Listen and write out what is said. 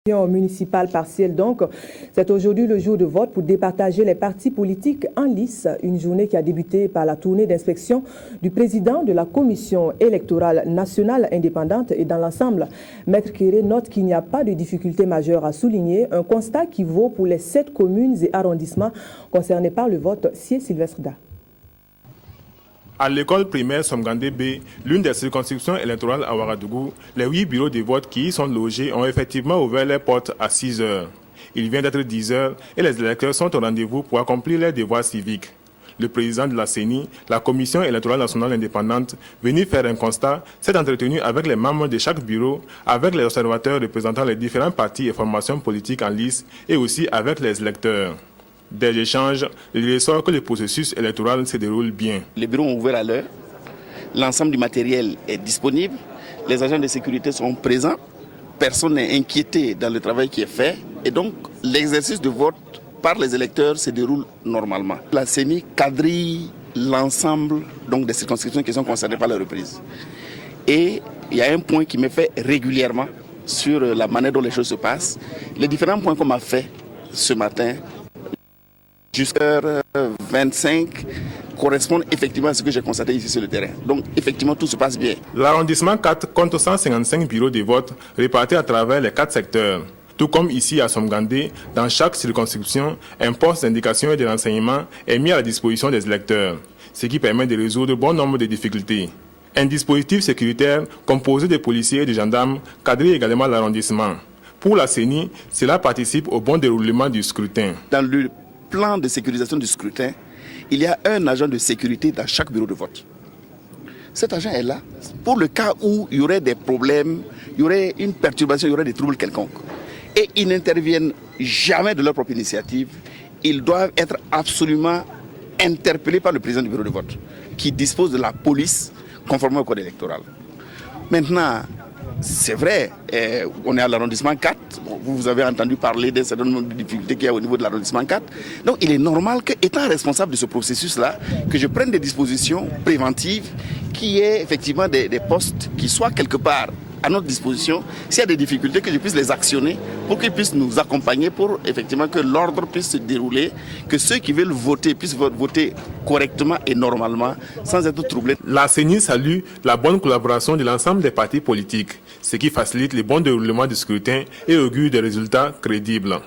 Municipale partielle donc. C'est aujourd'hui le jour de vote pour départager les partis politiques en lice. Une journée qui a débuté par la tournée d'inspection du président de la Commission électorale nationale indépendante et dans l'ensemble. Maître Kéré note qu'il n'y a pas de difficulté majeure à souligner. Un constat qui vaut pour les 7 communes et arrondissements concernés par le vote. Sié Sylvestre Da. À l'école primaire Somgandé B, l'une des circonscriptions électorales à Ouagadougou, les 8 bureaux de vote qui y sont logés ont effectivement ouvert les portes à 6 heures. Il vient d'être 10 heures et les électeurs sont au rendez-vous pour accomplir leurs devoirs civiques. Le président de la CENI, la Commission électorale nationale indépendante, venu faire un constat, s'est entretenu avec les membres de chaque bureau, avec les observateurs représentant les différents partis et formations politiques en lice et aussi avec les électeurs. Des échanges, il ressort que le processus électoral se déroule bien. Les bureaux ont ouvert à l'heure, l'ensemble du matériel est disponible, les agents de sécurité sont présents, personne n'est inquiété dans le travail qui est fait et donc l'exercice de vote par les électeurs se déroule normalement. La CENI quadrille l'ensemble des circonscriptions qui sont concernées par la reprise. Et il y a un point qui me fait régulièrement sur la manière dont les choses se passent. Les différents points qu'on m'a fait ce matin, jusqu'à 25 correspondent effectivement à ce que j'ai constaté ici sur le terrain. Donc effectivement tout se passe bien. L'arrondissement 4 compte 155 bureaux de vote répartis à travers les 4 secteurs. Tout comme ici à Somgandé, dans chaque circonscription, un poste d'indication et de renseignement est mis à la disposition des électeurs, ce qui permet de résoudre bon nombre de difficultés. Un dispositif sécuritaire composé de policiers et de gendarmes quadrille également l'arrondissement. Pour la CENI, cela participe au bon déroulement du scrutin. Dans le plan de sécurisation du scrutin, il y a un agent de sécurité dans chaque bureau de vote. Cet agent est là pour le cas où il y aurait des problèmes, il y aurait une perturbation, il y aurait des troubles quelconques. Et ils n'interviennent jamais de leur propre initiative. Ils doivent être absolument interpellés par le président du bureau de vote, qui dispose de la police conformément au code électoral. Maintenant, c'est vrai, on est à l'arrondissement 4. Vous avez entendu parler d'un certain nombre de difficultés qu'il y a au niveau de l'arrondissement 4. Donc il est normal qu'étant responsable de ce processus-là, que je prenne des dispositions préventives, qu'il y ait effectivement des postes qui soient quelque part à notre disposition. S'il y a des difficultés, que je puisse les actionner pour qu'ils puissent nous accompagner, pour effectivement que l'ordre puisse se dérouler, que ceux qui veulent voter puissent voter correctement et normalement, sans être troublés. La CENI salue la bonne collaboration de l'ensemble des partis politiques, ce qui facilite le bon déroulement du scrutin et augure des résultats crédibles.